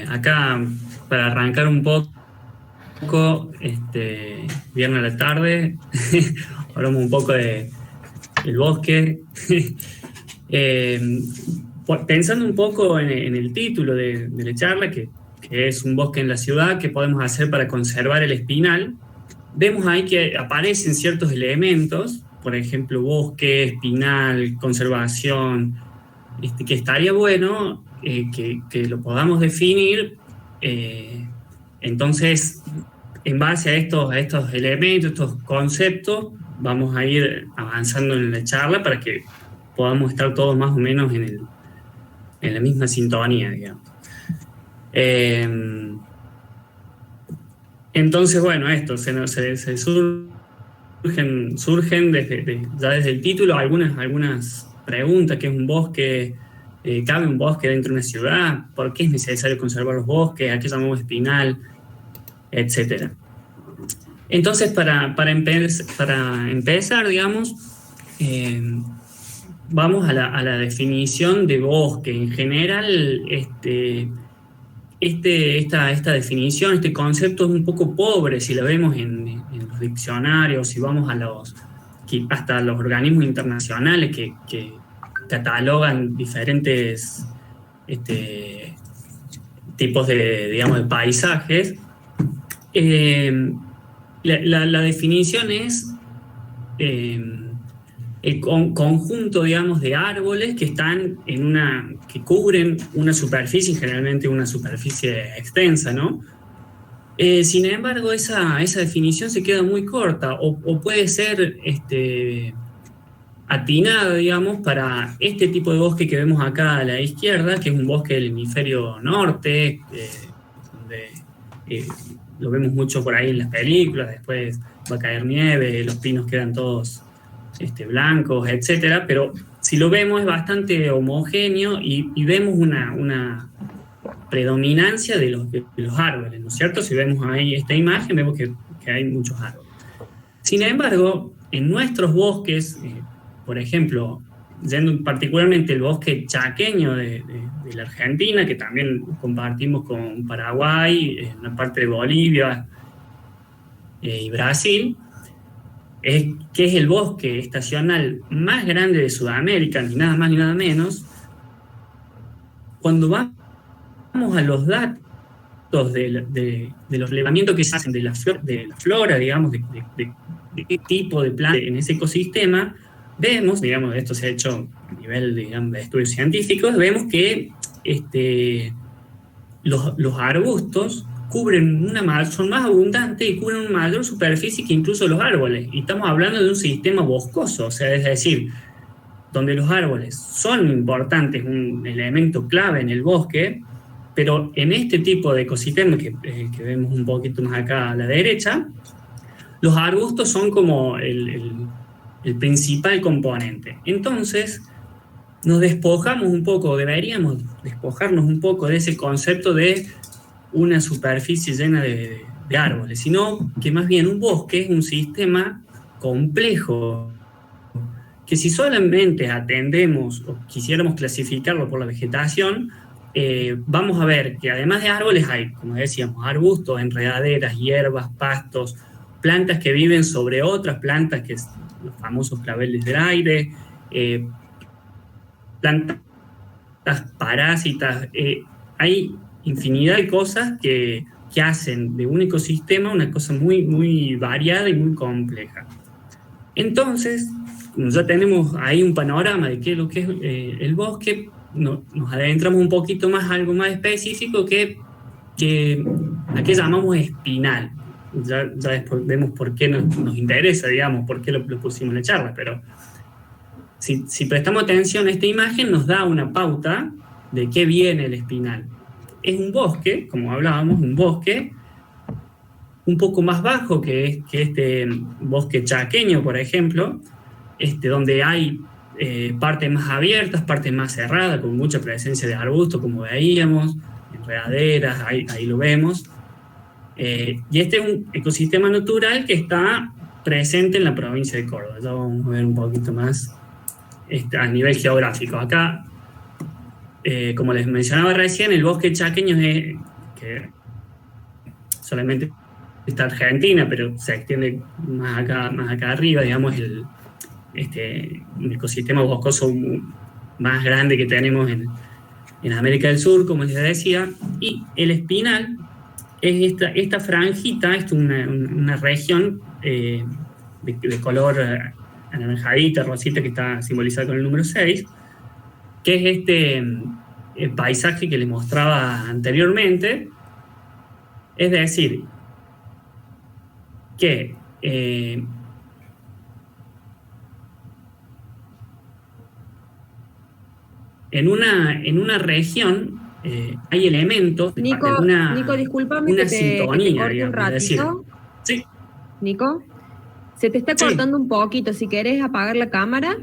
Acá para arrancar un poco, viernes a la tarde, hablamos un poco del bosque. Eh, Pensando un poco en el título de la charla, que es un bosque en la ciudad, ¿qué podemos hacer para conservar el espinal? Vemos ahí que aparecen ciertos elementos, por ejemplo, bosque, espinal, conservación, que estaría bueno que lo podamos definir. Entonces, en base a estos elementos, estos conceptos, vamos a ir avanzando en la charla para que podamos estar todos más o menos en la misma sintonía, digamos. Entonces, bueno, esto se surgen ya desde el título algunas preguntas. ¿Qué es un bosque? ¿Cabe un bosque dentro de una ciudad? ¿Por qué es necesario conservar los bosques? ¿A qué llamamos espinal? Etcétera. Entonces, para empezar, digamos, vamos a la definición de bosque. En general, esta definición, este concepto es un poco pobre si lo vemos en los diccionarios, si vamos hasta los organismos internacionales que catalogan diferentes tipos digamos, de paisajes. La definición es el conjunto, digamos, de árboles que están que cubren una superficie, generalmente una superficie extensa, ¿no? Sin embargo, esa definición se queda muy corta o puede ser atinada, digamos, para este tipo de bosque que vemos acá a la izquierda, que es un bosque del hemisferio norte, donde lo vemos mucho por ahí en las películas. Después va a caer nieve, los pinos quedan todos blancos, etcétera, pero si lo vemos es bastante homogéneo y vemos una predominancia de los árboles, ¿no es cierto? Si vemos ahí esta imagen, vemos que hay muchos árboles. Sin embargo, en nuestros bosques, por ejemplo, yendo particularmente el bosque chaqueño de la Argentina, que también compartimos con Paraguay, una parte de Bolivia y Brasil, que es el bosque estacional más grande de Sudamérica, ni nada más ni nada menos. Cuando vamos a los datos de los relevamientos que se hacen de la flora, digamos, de qué tipo de planta en ese ecosistema, vemos, digamos, esto se ha hecho a nivel, digamos, de estudios científicos, vemos que los arbustos son más abundantes y cubren una mayor superficie que incluso los árboles. Y estamos hablando de un sistema boscoso, o sea, es decir, donde los árboles son importantes, un elemento clave en el bosque, pero en este tipo de ecosistemas que vemos un poquito más acá a la derecha, los arbustos son como el principal componente. Entonces, nos despojamos un poco, deberíamos despojarnos un poco de ese concepto de una superficie llena de árboles, sino que más bien un bosque es un sistema complejo, que si solamente atendemos o quisiéramos clasificarlo por la vegetación, vamos a ver que además de árboles hay, como decíamos, arbustos, enredaderas, hierbas, pastos, plantas que viven sobre otras plantas, que es los famosos claveles del aire, plantas parásitas. Hay infinidad de cosas que hacen de un ecosistema una cosa muy, muy variada y muy compleja. Entonces, ya tenemos ahí un panorama de qué es lo que es el bosque, nos adentramos un poquito más a algo más específico a qué llamamos espinal. Ya después vemos por qué nos interesa, digamos, por qué lo pusimos en la charla, pero si prestamos atención a esta imagen nos da una pauta de qué viene el espinal. Es un bosque, como hablábamos, un bosque un poco más bajo que este bosque chaqueño, por ejemplo, donde hay partes más abiertas, partes más cerradas, con mucha presencia de arbustos, como veíamos, enredaderas, ahí lo vemos. Y este es un ecosistema natural que está presente en la provincia de Córdoba. Ya vamos a ver un poquito más a nivel geográfico. Acá como les mencionaba recién, el bosque chaqueño es que solamente está Argentina, pero se extiende más acá arriba, digamos, el ecosistema boscoso más grande que tenemos en América del Sur, como les decía, y el Espinal es esta franjita, es una región de color anaranjadita, rosita, que está simbolizada con el número 6, que es el paisaje que les mostraba anteriormente. Es decir, que en una región hay elementos de Nico, una discúlpame una que te sintonía, corte un digamos, decir. ratito. Sí. Nico, se te está cortando un poquito. Si querés apagar la cámara,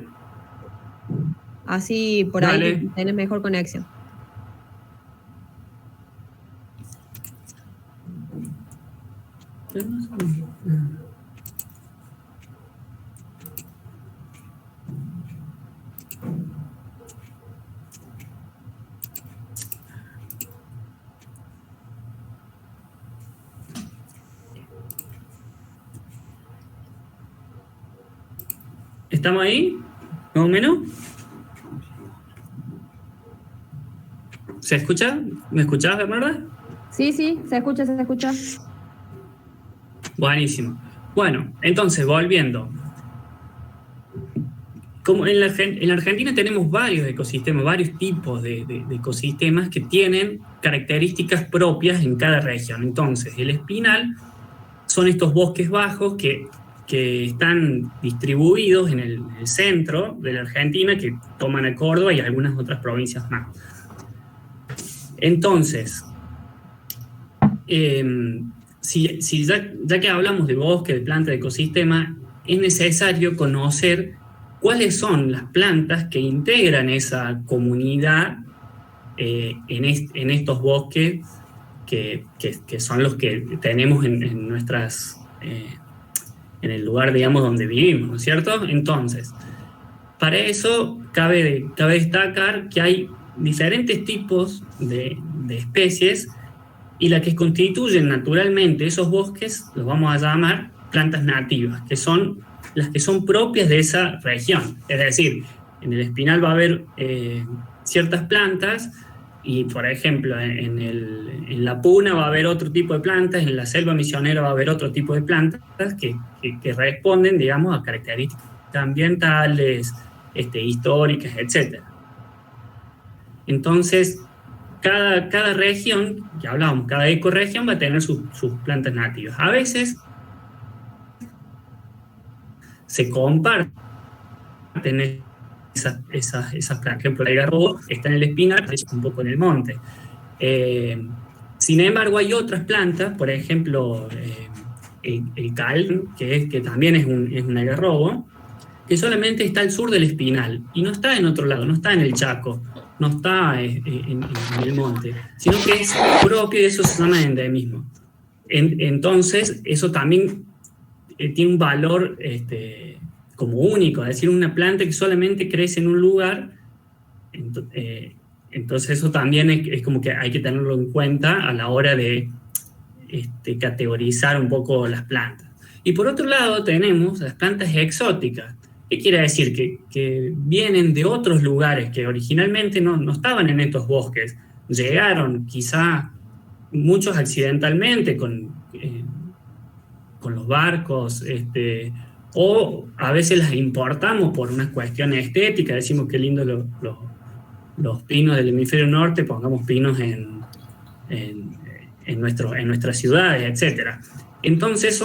así por Dale. ahí tenés mejor conexión. ¿Estamos ahí? ¿Más o menos? ¿Se escucha? ¿Me escuchás, Bernarda? Sí, se escucha. Buenísimo. Bueno, entonces, volviendo. Como en la Argentina tenemos varios ecosistemas, varios tipos de ecosistemas que tienen características propias en cada región. Entonces, el Espinal son estos bosques bajos que están distribuidos en el centro de la Argentina, que toman a Córdoba y algunas otras provincias más. Entonces, ya que hablamos de bosque, de planta, de ecosistema, es necesario conocer cuáles son las plantas que integran esa comunidad en estos bosques que son los que tenemos en nuestras... en el lugar, digamos, donde vivimos, ¿no es cierto? Entonces, para eso cabe destacar que hay diferentes tipos de especies, y las que constituyen naturalmente esos bosques los vamos a llamar plantas nativas, que son las que son propias de esa región. Es decir, en el Espinal va a haber ciertas plantas, y por ejemplo en la Puna va a haber otro tipo de plantas, en la selva misionera va a haber otro tipo de plantas que responden, digamos, a características ambientales, históricas, etc. Entonces, cada región, ya hablábamos, cada ecorregión va a tener sus plantas nativas. A veces se comparten esas plantas. Por ejemplo, el algarrobo está en el Espinal, un poco en el monte. Sin embargo, hay otras plantas, por ejemplo, el cal, que también es un algarrobo, que solamente está al sur del Espinal y no está en otro lado, no está en el Chaco, no está en el monte, sino que es propio, y eso se llama endemismo. Entonces, eso también tiene un valor como único, es decir, una planta que solamente crece en un lugar. Entonces eso también es como que hay que tenerlo en cuenta a la hora de categorizar un poco las plantas. Y por otro lado tenemos las plantas exóticas. ¿Qué quiere decir? Que vienen de otros lugares que originalmente no estaban en estos bosques. Llegaron quizá muchos accidentalmente con los barcos, o a veces las importamos por una cuestión estética. Decimos qué lindo los pinos del hemisferio norte, pongamos pinos en nuestras ciudades, etc. Entonces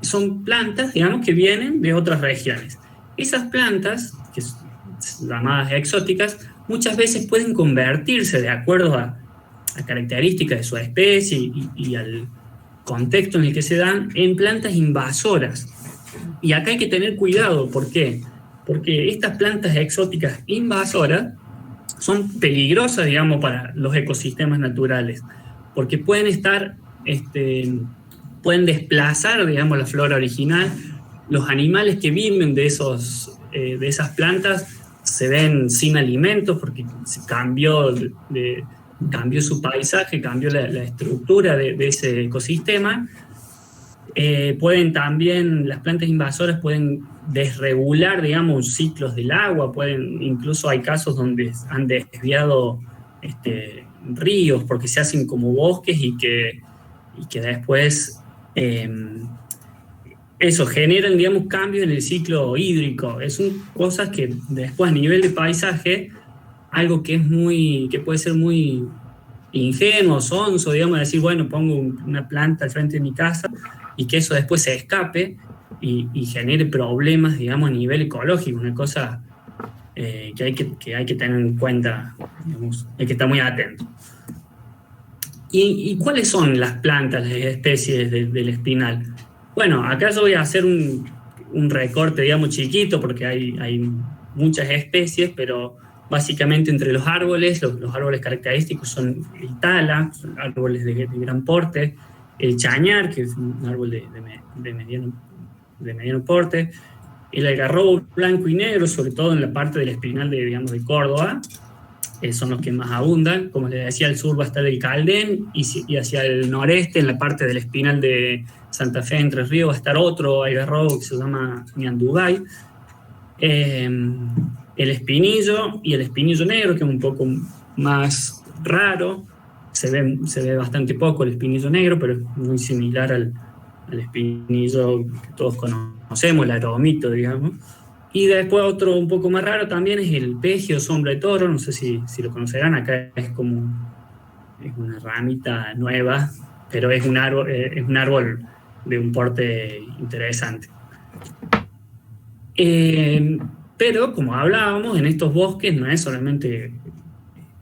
son plantas, digamos, que vienen de otras regiones. Esas plantas, que son llamadas exóticas, muchas veces pueden convertirse, de acuerdo a características de su especie y al contexto en el que se dan, en plantas invasoras. Y acá hay que tener cuidado. ¿Por qué? Porque estas plantas exóticas invasoras son peligrosas, digamos, para los ecosistemas naturales, porque pueden desplazar, digamos, la flora original. Los animales que viven de esas plantas se ven sin alimentos porque se cambió su paisaje, cambió la estructura de ese ecosistema. Pueden también, las plantas invasoras pueden desregular, digamos, ciclos del agua, incluso hay casos donde han desviado ríos porque se hacen como bosques y que después eso generan, digamos, cambios en el ciclo hídrico. Son cosas que después a nivel de paisaje, algo que puede ser muy ingenuo, sonso, digamos, decir, bueno, pongo una planta al frente de mi casa y que eso después se escape y genere problemas, digamos, a nivel ecológico, una cosa que hay que tener en cuenta, digamos, hay que estar muy atento. ¿Y cuáles son las plantas, las especies del espinal? Bueno, acá yo voy a hacer un recorte, digamos, chiquito, porque hay muchas especies, pero básicamente entre los árboles, los árboles característicos son el tala, son árboles de gran porte, el chañar, que es un árbol de mediano porte, el algarrobo blanco y negro, sobre todo en la parte del espinal de Córdoba, son los que más abundan. Como les decía, al sur va a estar el caldén y hacia el noreste, en la parte del espinal de Santa Fe, Entre Ríos, va a estar otro algarrobo que se llama ñandugay. El espinillo y el espinillo negro, que es un poco más raro, se ve bastante poco el espinillo negro, pero es muy similar al espinillo que todos conocemos, el aromito, digamos. Y después otro un poco más raro también es el peje o sombra de toro, no sé si lo conocerán, acá es una ramita nueva, pero es un árbol de un porte interesante. Pero, como hablábamos, en estos bosques no es solamente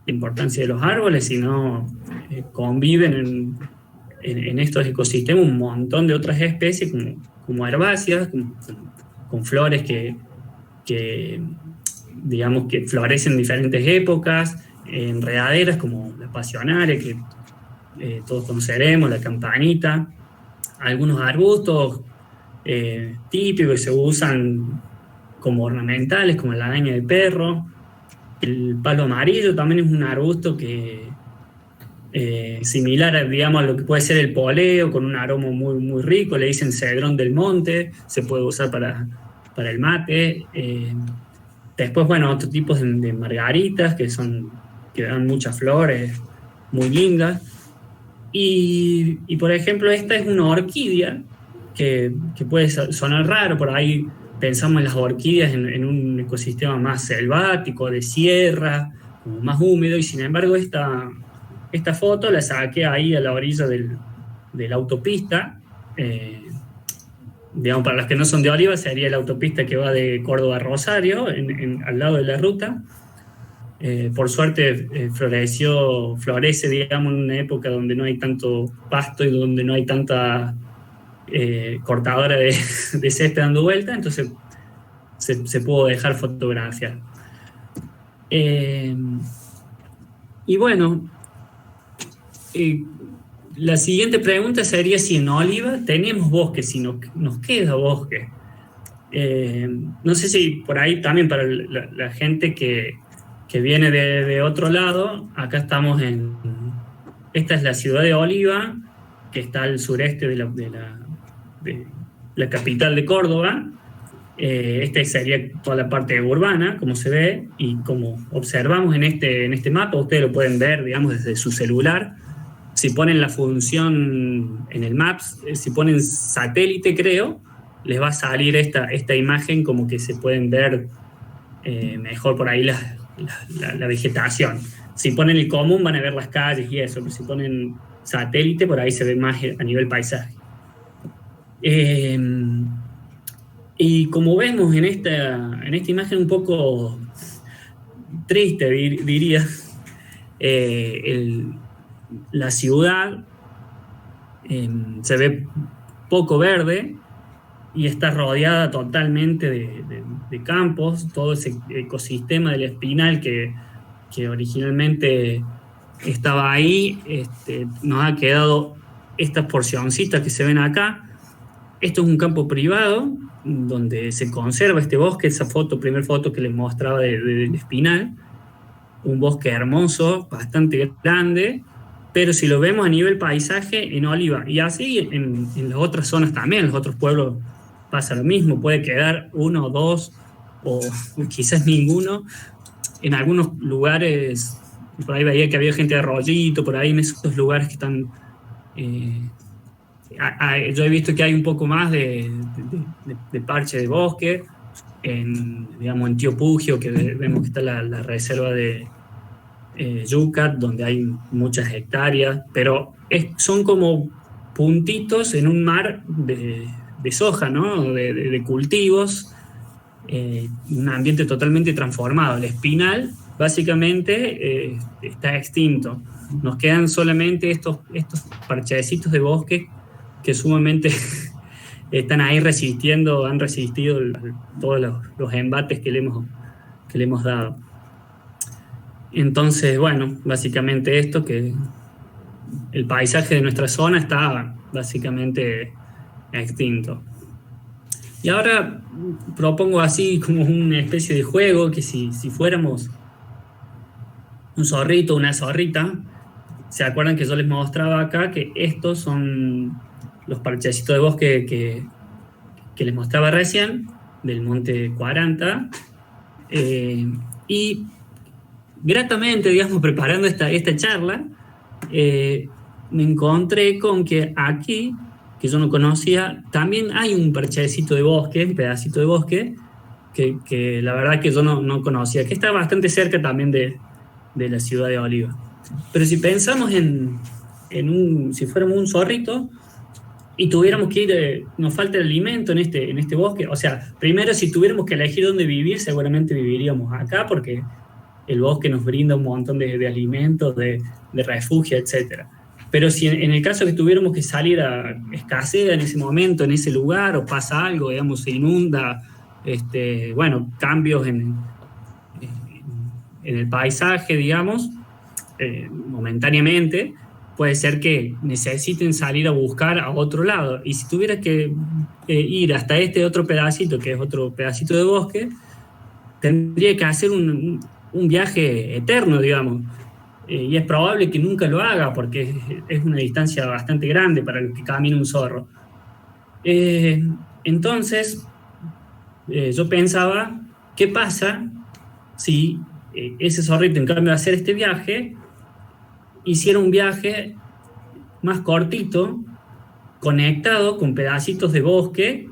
la importancia de los árboles, sino conviven en estos ecosistemas un montón de otras especies, como herbáceas, con flores que digamos que florecen en diferentes épocas, enredaderas como la pasionaria, que todos conoceremos, la campanita, algunos arbustos típicos que se usan como ornamentales, como la araña de perro. El palo amarillo también es un arbusto que similar digamos, a lo que puede ser el poleo, con un aroma muy, muy rico, le dicen cedrón del monte, se puede usar para el mate. Después, bueno, otros tipos de margaritas que dan muchas flores muy lindas. Y por ejemplo, esta es una orquídea que puede sonar raro, por ahí pensamos en las orquídeas en un ecosistema más selvático, de sierra, como más húmedo, y sin embargo esta foto la saqué ahí a la orilla de la autopista. Digamos, para los que no son de Oliva, sería la autopista que va de Córdoba a Rosario, al lado de la ruta. Por suerte florece, digamos, en una época donde no hay tanto pasto y donde no hay tanta cortadora de césped dando vuelta, entonces se pudo dejar fotografiar. Y bueno, la siguiente pregunta sería si en Oliva tenemos bosque, si nos queda bosque. No sé si por ahí también para la gente que viene de otro lado, acá estamos esta es la ciudad de Oliva, que está al sureste de la capital de Córdoba. Esta sería toda la parte urbana, como se ve, y como observamos en este mapa, ustedes lo pueden ver, digamos, desde su celular. Si ponen la función en el Maps, si ponen satélite, creo, les va a salir esta imagen, como que se pueden ver mejor por ahí la vegetación. Si ponen el común van a ver las calles y eso, pero si ponen satélite, por ahí se ve más a nivel paisaje. Y como vemos en esta imagen un poco triste, diría, la ciudad se ve poco verde y está rodeada totalmente de campos, todo ese ecosistema del espinal que originalmente estaba ahí, nos ha quedado estas porcioncitas que se ven acá, Esto es un campo privado donde se conserva este bosque, esa primera foto que les mostraba del Espinal, un bosque hermoso, bastante grande, pero si lo vemos a nivel paisaje, en Oliva, y así en las otras zonas también, en los otros pueblos pasa lo mismo, puede quedar uno o dos, o quizás ninguno. En algunos lugares, por ahí veía que había gente de Arroyito, por ahí en esos lugares que están... yo he visto que hay un poco más de parche de bosque, digamos, en Tío Pugio, que vemos que está la reserva de Yucat, donde hay muchas hectáreas, pero son como puntitos en un mar de soja, ¿no? De cultivos, un ambiente totalmente transformado. El Espinal básicamente está extinto. Nos quedan solamente estos parchecitos de bosque que sumamente están ahí resistiendo, han resistido todos los embates que le hemos dado. Entonces, bueno, básicamente esto, que el paisaje de nuestra zona está básicamente extinto. Y ahora propongo así como una especie de juego, que si fuéramos un zorrito, una zorrita, ¿se acuerdan que yo les mostraba acá que estos son los parchecitos de bosque que les mostraba recién, del Monte 40? Y gratamente, digamos, preparando esta charla, me encontré con que aquí, que yo no conocía, también hay un parchecito de bosque, un pedacito de bosque, que la verdad que yo no conocía, que está bastante cerca también de la ciudad de Oliva. Pero si pensamos si fuéramos un zorrito y tuviéramos que ir, nos falta el alimento en este bosque, o sea, primero si tuviéramos que elegir dónde vivir, seguramente viviríamos acá, porque el bosque nos brinda un montón de alimentos, de refugio, etc. Pero si en el caso que tuviéramos que salir a escasea en ese momento, en ese lugar, o pasa algo, digamos, se inunda, bueno, cambios en el paisaje, digamos, momentáneamente, puede ser que necesiten salir a buscar a otro lado. Y si tuviera que ir hasta este otro pedacito, que es otro pedacito de bosque, tendría que hacer un viaje eterno, digamos. Y es probable que nunca lo haga, porque es una distancia bastante grande para el que camina un zorro. Entonces, yo pensaba, ¿qué pasa si ese zorrito, en cambio de hacer este viaje, hiciera un viaje más cortito, conectado con pedacitos de bosque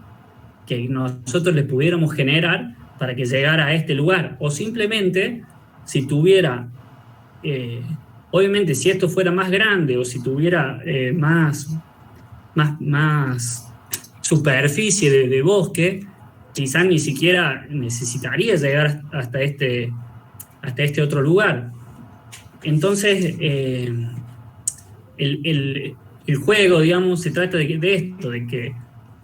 que nosotros le pudiéramos generar para que llegara a este lugar? O simplemente, si tuviera, obviamente si esto fuera más grande, o si tuviera más superficie de bosque, quizás ni siquiera necesitaría llegar hasta este otro lugar. Entonces, el juego, digamos, se trata de esto, de que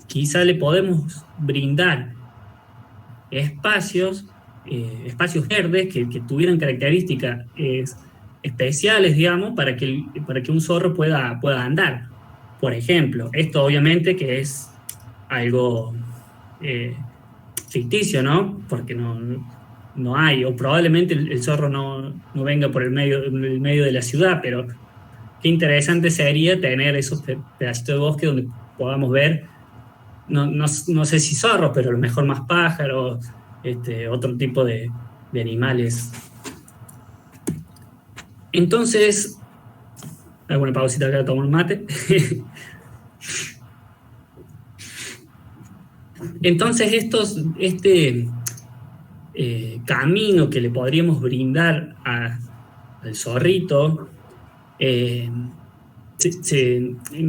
quizá le podemos brindar espacios verdes que tuvieran características especiales, digamos, para que un zorro pueda andar. Por ejemplo, esto obviamente que es algo ficticio, ¿no? Porque no hay, o probablemente el zorro no venga por el medio de la ciudad, pero qué interesante sería tener esos pedacitos de bosque donde podamos ver, no sé si zorros, pero a lo mejor más pájaros, otro tipo de animales. Entonces, hago una pausita acá, tomo un mate. Entonces, este camino que le podríamos brindar al zorrito, en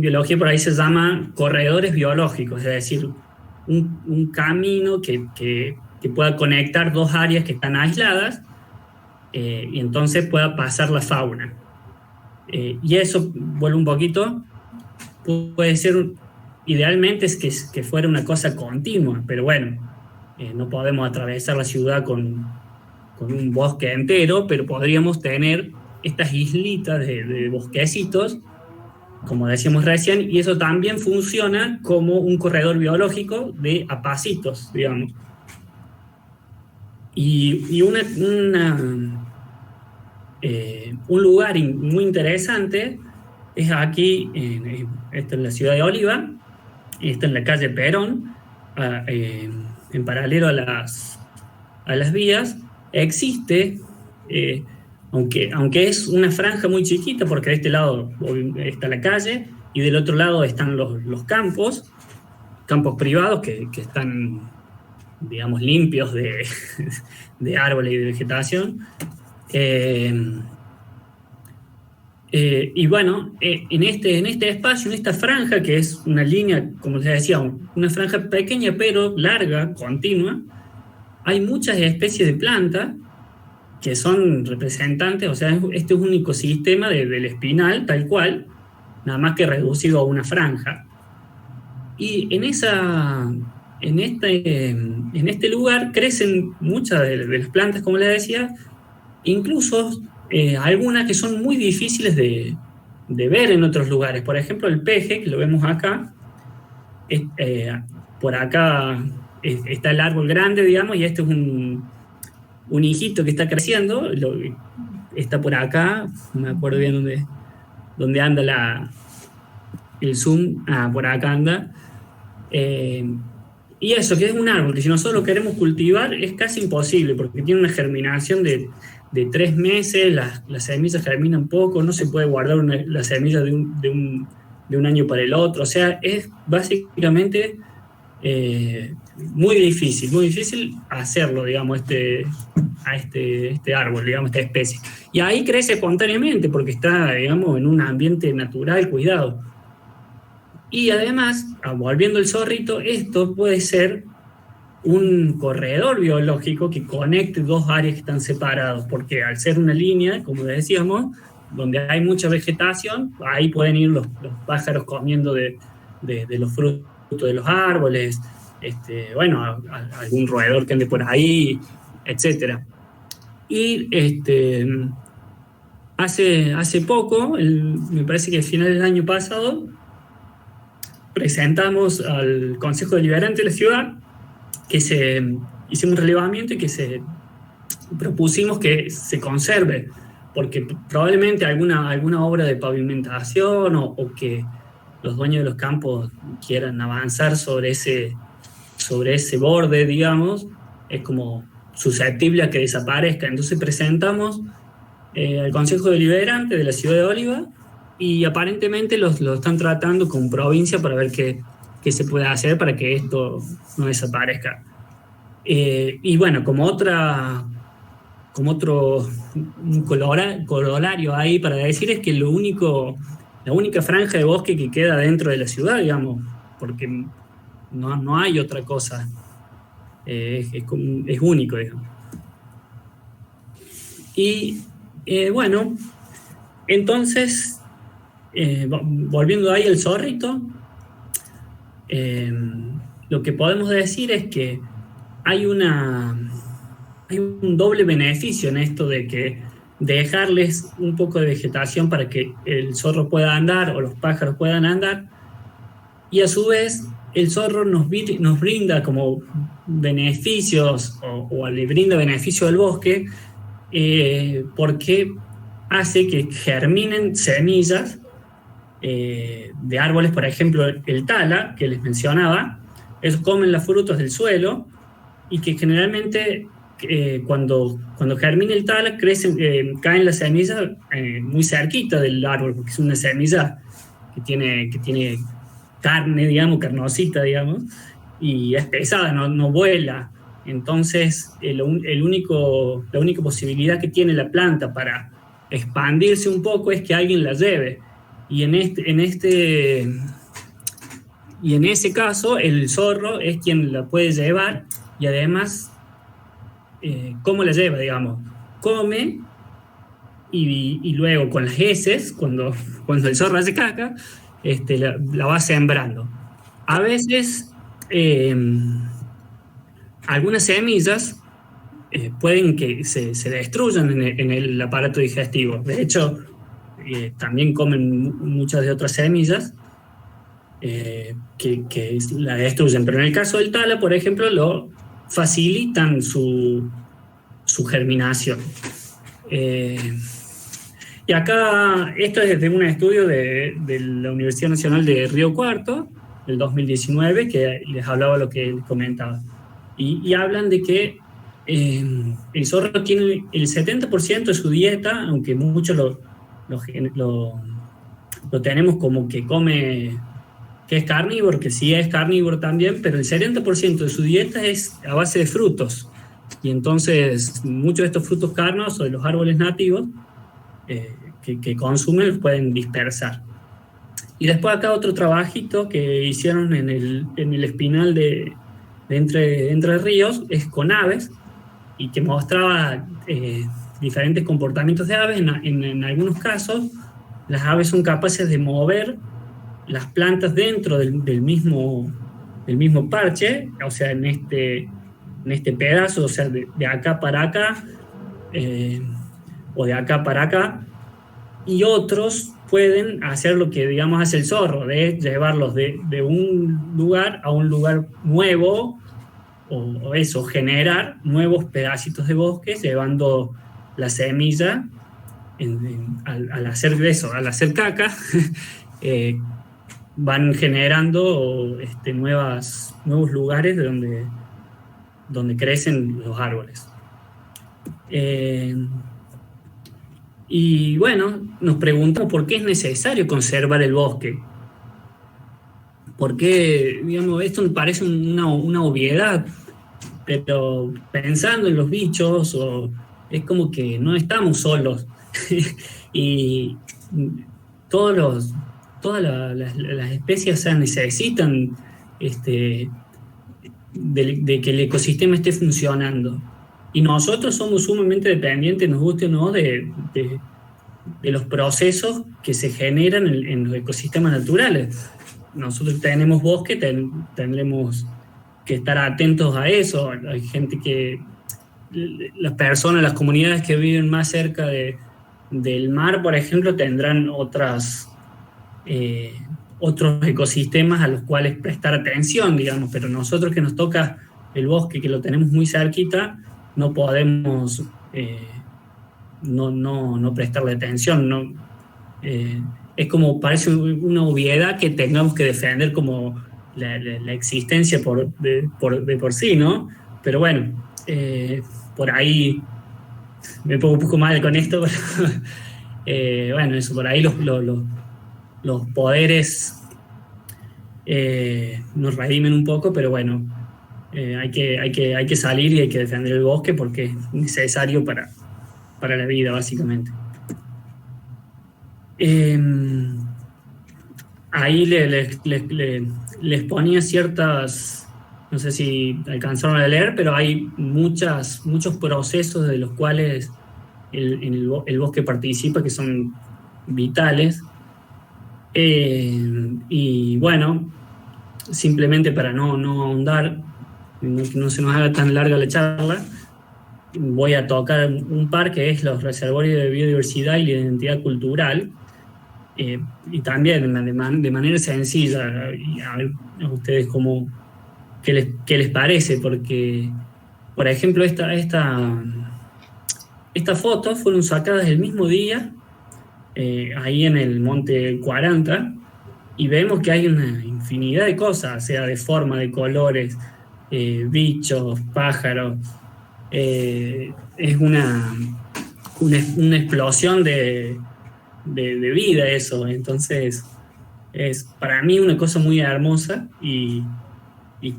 biología por ahí se llama corredores biológicos, es decir, un camino que pueda conectar dos áreas que están aisladas, y entonces pueda pasar la fauna. Y eso, vuelvo un poquito, puede ser, idealmente es que fuera una cosa continua, pero bueno, no podemos atravesar la ciudad con un bosque entero, pero podríamos tener estas islitas de bosquecitos como decíamos recién, y eso también funciona como un corredor biológico de a pasitos, digamos. Y un lugar muy interesante es aquí, esta en la ciudad de Oliva, está en la calle Perón, en paralelo a las vías. Existe, aunque es una franja muy chiquita, porque de este lado está la calle y del otro lado están los campos privados que están, digamos, limpios de árboles y de vegetación. Y bueno, en este espacio, en esta franja, que es una línea, como les decía, una franja pequeña pero larga, continua, hay muchas especies de plantas que son representantes, o sea, este es un ecosistema del espinal, tal cual, nada más que reducido a una franja. Y en este lugar crecen muchas de las plantas, como les decía, incluso algunas que son muy difíciles de ver en otros lugares. Por ejemplo, el peje, que lo vemos acá, por acá está el árbol grande, digamos, y este es un hijito que está creciendo, está por acá, no me acuerdo bien dónde anda el zoom, por acá anda. Y eso, que es un árbol que si nosotros lo queremos cultivar es casi imposible, porque tiene una germinación de 3 meses, las semillas germinan poco, no se puede guardar la semilla de un año para el otro, o sea, es básicamente muy difícil hacerlo, digamos, a este árbol, digamos, esta especie. Y ahí crece espontáneamente porque está, digamos, en un ambiente natural, cuidado. Y además, volviendo al zorrito, esto puede ser un corredor biológico que conecte dos áreas que están separadas, porque al ser una línea, como decíamos, donde hay mucha vegetación, ahí pueden ir los pájaros comiendo de los frutos de los árboles, bueno, algún roedor que ande por ahí, etcétera. Y hace poco, me parece que al final del año pasado, presentamos al Consejo Deliberante de la ciudad que hicimos un relevamiento y que propusimos que se conserve, porque probablemente alguna obra de pavimentación o que los dueños de los campos quieran avanzar sobre ese borde, digamos, es como susceptible a que desaparezca. Entonces presentamos al Consejo Deliberante de la ciudad de Oliva y aparentemente lo están tratando con provincia para ver qué se puede hacer para que esto no desaparezca. Y bueno, como otro corolario ahí para decir es que la única franja de bosque que queda dentro de la ciudad, digamos, porque no hay otra cosa, es único, digamos. Y bueno, entonces, volviendo ahí al zorrito, lo que podemos decir es que hay un doble beneficio en esto de que dejarles un poco de vegetación para que el zorro pueda andar o los pájaros puedan andar, y a su vez el zorro nos brinda como beneficios o le brinda beneficio al bosque porque hace que germinen semillas de árboles, por ejemplo el tala que les mencionaba, ellos comen los frutos del suelo y que generalmente cuando germina el tala caen las semillas muy cerquita del árbol, porque es una semilla que tiene carne, digamos, carnosita, digamos, y es pesada, no vuela. Entonces la única posibilidad que tiene la planta para expandirse un poco es que alguien la lleve, y en ese caso el zorro es quien la puede llevar. Y además, ¿cómo la lleva? Digamos, come y luego con las heces, cuando el zorro hace caca, la va sembrando. A veces, algunas semillas pueden que se destruyan en el aparato digestivo. De hecho, también comen muchas de otras semillas que la destruyen. Pero en el caso del tala, por ejemplo, lo facilitan su germinación. Y acá, esto es de un estudio de la Universidad Nacional de Río Cuarto, del 2019, que les hablaba lo que les comentaba. Y hablan de que el zorro tiene el 70% de su dieta, aunque muchos lo tenemos como que come, que es carnívoro, que sí es carnívoro también, pero el 70% de su dieta es a base de frutos. Y entonces muchos de estos frutos carnosos de los árboles nativos que consumen los pueden dispersar. Y después acá otro trabajito que hicieron en el espinal de Entre Ríos es con aves, y que mostraba diferentes comportamientos de aves. En algunos casos las aves son capaces de mover las plantas dentro del mismo parche, o sea, en este pedazo, o sea, de acá para acá, o de acá para acá, y otros pueden hacer lo que, digamos, hace el zorro, de llevarlos de un lugar a un lugar nuevo, o eso, generar nuevos pedacitos de bosque, llevando la semilla al hacer eso, al hacer caca, van generando nuevos lugares donde crecen los árboles. Y bueno, nos preguntamos por qué es necesario conservar el bosque. Porque, digamos, esto me parece una obviedad, pero pensando en los bichos, es como que no estamos solos. Y todas las especies, o sea, necesitan de que el ecosistema esté funcionando. Y nosotros somos sumamente dependientes, nos guste o no, de los procesos que se generan en los ecosistemas naturales. Nosotros tenemos bosque, tendremos que estar atentos a eso. Hay gente las personas, las comunidades que viven más cerca del mar, por ejemplo, tendrán otros ecosistemas a los cuales prestar atención, digamos, pero nosotros que nos toca el bosque, que lo tenemos muy cerquita, no podemos no prestarle atención. Es como, parece una obviedad que tengamos que defender como la existencia de por sí, ¿no? Pero bueno, por ahí me pongo un poco mal con esto, pero bueno, eso, por ahí los poderes nos redimen un poco, pero bueno, hay que salir y hay que defender el bosque porque es necesario para la vida, básicamente. Ahí les ponía ciertas, no sé si alcanzaron a leer, pero hay muchos procesos de los cuales el bosque participa que son vitales. Y bueno, simplemente para no ahondar, que no se nos haga tan larga la charla, voy a tocar un par que es los reservorios de biodiversidad y la identidad cultural, y también de manera sencilla, y a ver a ustedes qué les parece, porque, por ejemplo, estas fotos fueron sacadas el mismo día, ahí en el Monte 40, y vemos que hay una infinidad de cosas, sea de forma, de colores, bichos, pájaros. Es una explosión de vida eso. Entonces es para mí una cosa muy hermosa y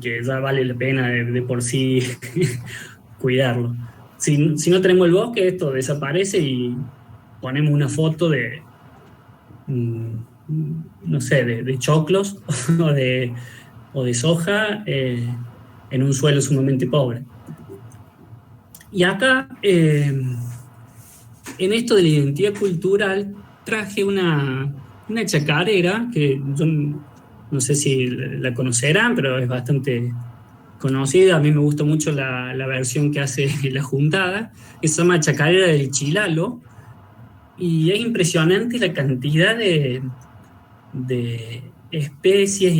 que ya vale la pena de por sí cuidarlo. Si no tenemos el bosque, esto desaparece y ponemos una foto de no sé, de choclos o de soja en un suelo sumamente pobre. Y acá, en esto de la identidad cultural, traje una chacarera que yo no sé si la conocerán, pero es bastante conocida. A mí me gusta mucho la versión que hace La Juntada, que se llama Chacarera del Chilalo, y es impresionante la cantidad de especies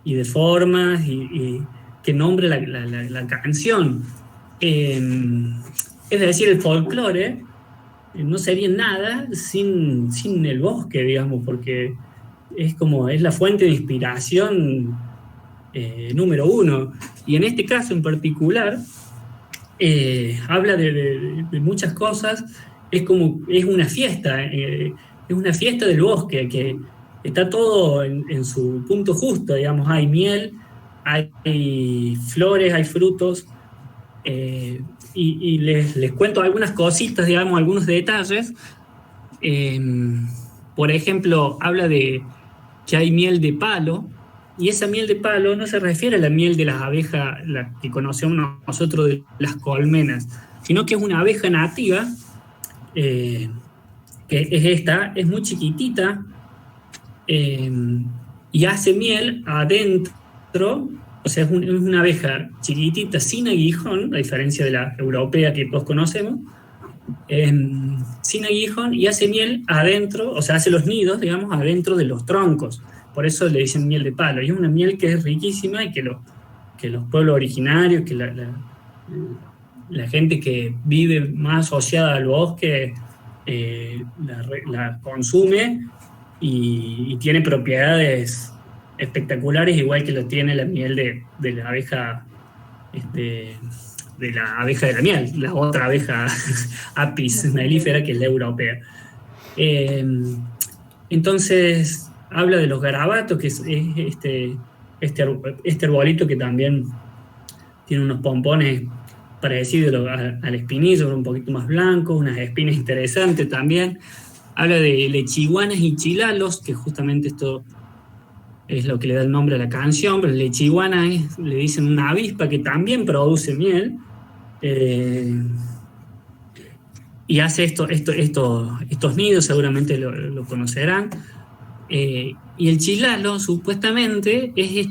y de formas y que nombra la canción. Es decir, el folclore no sería nada sin el bosque, digamos, porque es la fuente de inspiración número uno. Y en este caso en particular, habla de muchas cosas, es una fiesta del bosque, que está todo en su punto justo, digamos, hay miel, hay flores, hay frutos, y les cuento algunas cositas, digamos, algunos detalles. Eh, por ejemplo, habla de que hay miel de palo, y esa miel de palo no se refiere a la miel de las abejas, la que conocemos nosotros de las colmenas, sino que es una abeja nativa, que es muy chiquitita, eh, y hace miel adentro, o sea, es una abeja chiquitita sin aguijón, a diferencia de la europea que todos conocemos, sin aguijón, y hace miel adentro, o sea, hace los nidos, digamos, adentro de los troncos. Por eso le dicen miel de palo. Y es una miel que es riquísima y que los pueblos originarios, que la gente que vive más asociada al bosque, la consume y tiene propiedades espectaculares, igual que lo tiene la miel de la abeja, de la abeja de la miel, la otra abeja Apis mellifera, que es la europea. Entonces habla de los garabatos, que es este arbolito que también tiene unos pompones parecidos al espinillo, un poquito más blancos, unas espinas interesantes también. Habla de lechiguanas y chilalos, que justamente esto es lo que le da el nombre a la canción, pero lechiguana le dicen una avispa que también produce miel, y hace estos nidos, seguramente lo conocerán. Y el chilalo, supuestamente, es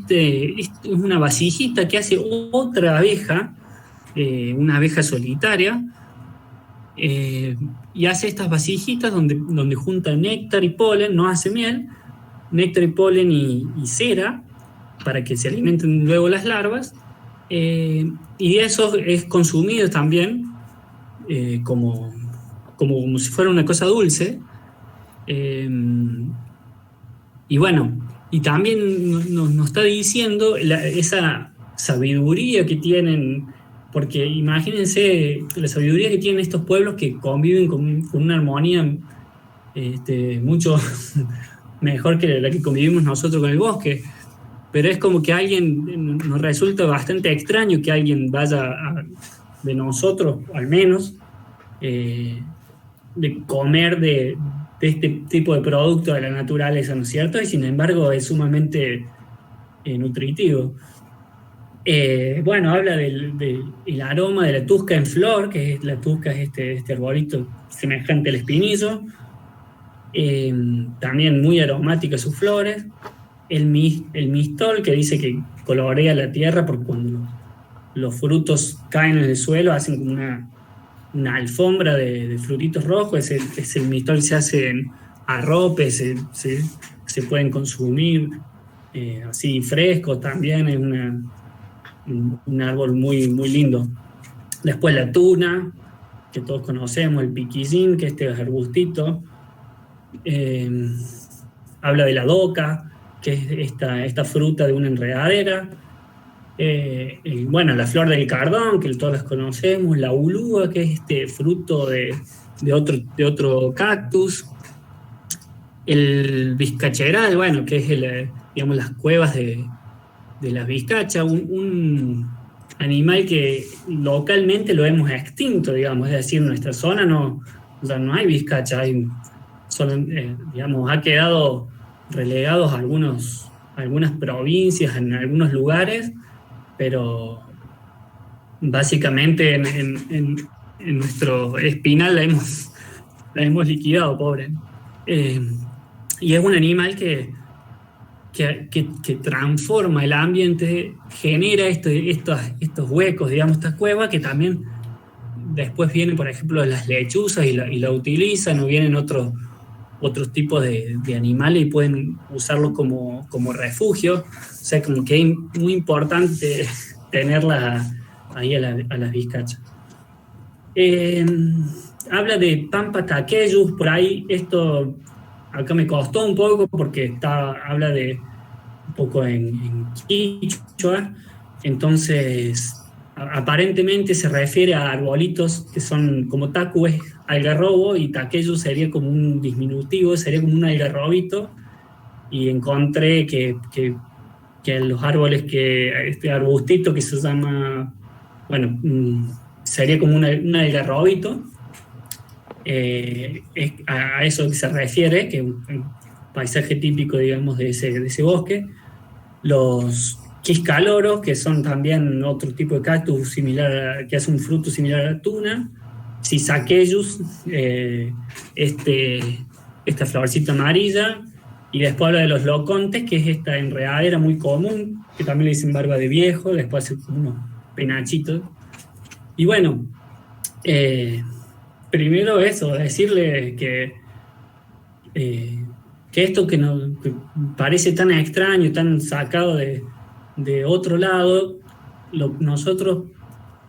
una vasijita que hace otra abeja, una abeja solitaria, y hace estas vasijitas donde junta néctar y polen, no hace miel, néctar y polen y cera, para que se alimenten luego las larvas, y eso es consumido también como si fuera una cosa dulce. Y bueno, y también nos está diciendo esa sabiduría que tienen, porque imagínense la sabiduría que tienen estos pueblos que conviven con una armonía mucho mejor que la que convivimos nosotros con el bosque. Pero es como que nos resulta bastante extraño que alguien vaya de nosotros, al menos, de comer de este tipo de producto de la naturaleza, ¿no es cierto? Y sin embargo es sumamente nutritivo. Bueno, habla del aroma de la tusca en flor, que la tusca es este arbolito semejante al espinillo. También muy aromática sus flores. El mistol, que dice que colorea la tierra, porque cuando los frutos caen en el suelo hacen como una alfombra de frutitos rojos. Es el mistol, se hace en arropes, se pueden consumir así frescos también. Es un árbol muy, muy lindo. Después la tuna, que todos conocemos, el piquillín, que es arbustito. Habla de la doca, que es esta fruta de una enredadera. Bueno, la flor del cardón, que todos las conocemos, la ulúa, que es fruto de otro cactus, el vizcacheral, bueno, que es digamos, las cuevas de las vizcachas, un animal que localmente lo hemos extinto, digamos, es decir, en nuestra zona no hay vizcacha, digamos, ha quedado relegados a algunas provincias, en algunos lugares, pero básicamente en nuestro espinal la hemos liquidado, pobre. Y es un animal que transforma el ambiente, genera estos huecos, digamos, estas cuevas, que también después vienen, por ejemplo, las lechuzas y la utilizan, o vienen otros tipos de animales y pueden usarlo como refugio. O sea, como que es muy importante tenerlas ahí a las vizcachas. Habla de Pampa Taqueyus, por ahí esto acá me costó un poco porque habla de un poco en quichua, entonces aparentemente se refiere a arbolitos que son como tacu es algarrobo y taqueyus sería como un diminutivo, sería como un algarrobito, y encontré que los árboles, este arbustito que se llama, bueno, sería como un algarrobito, es a eso que se refiere, que es un paisaje típico, digamos, de ese bosque. Los quiscaloros, que son también otro tipo de cactus similar, que hace un fruto similar a la tuna. Cisaqueyus, esta florcita amarilla. Y después habla de los locontes, que es esta enredadera muy común, que también le dicen barba de viejo, después hace unos penachitos. Y bueno, primero eso, decirle que esto que parece tan extraño, tan sacado de otro lado, nosotros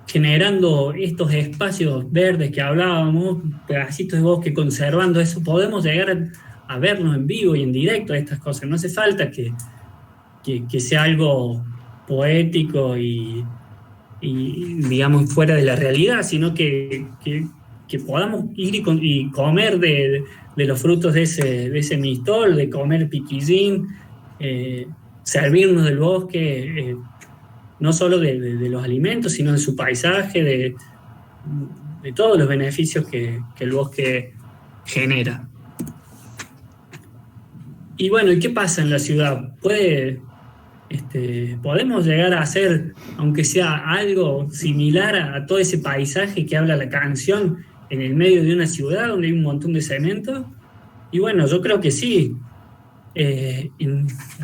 generando estos espacios verdes que hablábamos, pedacitos de bosque, conservando eso, podemos llegar a vernos en vivo y en directo a estas cosas. No hace falta que sea algo poético y digamos fuera de la realidad, sino que podamos ir y comer de los frutos de ese mistol, de comer piquillín, servirnos del bosque, no solo de los alimentos, sino de su paisaje, de todos los beneficios que el bosque genera. Y bueno, ¿y qué pasa en la ciudad? Podemos llegar a hacer, aunque sea algo similar a todo ese paisaje que habla la canción, en el medio de una ciudad donde hay un montón de cemento. Y bueno, yo creo que sí.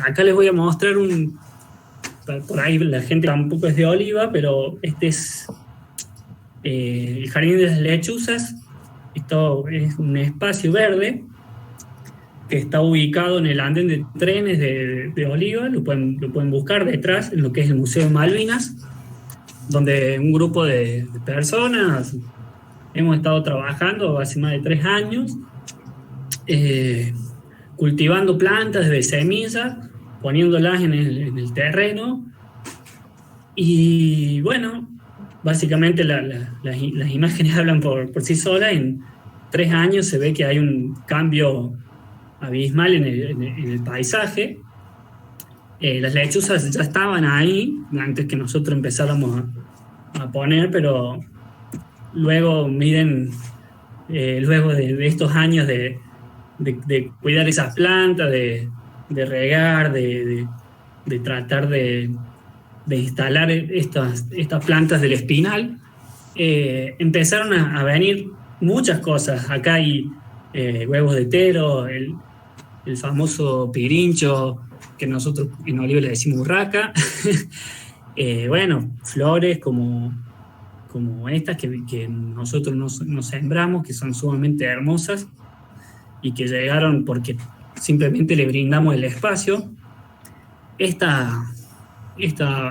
Acá les voy a mostrar por ahí la gente tampoco es de Oliva, pero este es el Jardín de las Lechuzas. Esto es un espacio verde que está ubicado en el andén de trenes de Oliva. Lo pueden buscar detrás, en lo que es el Museo de Malvinas, donde un grupo de personas hemos estado trabajando hace más de 3 años, cultivando plantas de semillas, poniéndolas en el terreno. Y bueno, básicamente las imágenes hablan por sí solas. En 3 años se ve que hay un cambio abismal en el paisaje. Las lechuzas ya estaban ahí antes que nosotros empezáramos a poner, pero luego, miren, luego de estos años de cuidar esas plantas, de regar, de tratar de instalar estas plantas del espinal, empezaron a venir muchas cosas. Acá hay huevos de tero, el famoso pirincho, que nosotros en Oliva le decimos urraca. Bueno, flores como estas que nosotros nos sembramos, que son sumamente hermosas y que llegaron porque simplemente le brindamos el espacio. Esta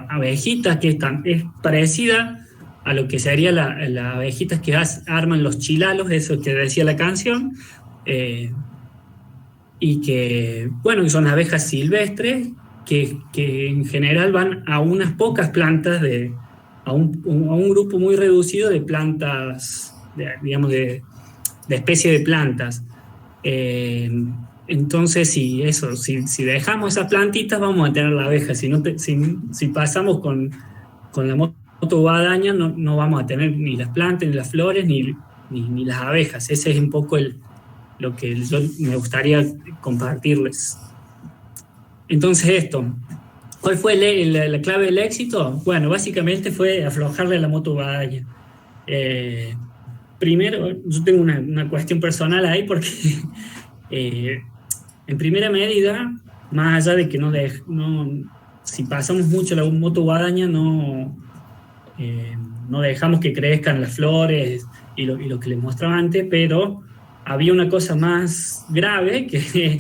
abejita, que es parecida a lo que sería las abejitas que arman los chilalos, eso que decía la canción, y que, bueno, que son abejas silvestres que en general van a unas pocas plantas, a un grupo muy reducido de plantas, digamos, de especie de plantas. Entonces, si dejamos esas plantitas, vamos a tener la abeja. Si pasamos con la moto guadaña, no vamos a tener ni las plantas, ni las flores, ni las abejas. Ese es un poco lo que yo me gustaría compartirles. Entonces, ¿cuál fue la clave del éxito? Bueno, básicamente fue aflojarle a la moto guadaña. Primero, yo tengo una cuestión personal ahí, porque en primera medida, más allá de que si pasamos mucho la moto guadaña, no no dejamos que crezcan las flores y lo que les mostraba antes, pero había una cosa más grave que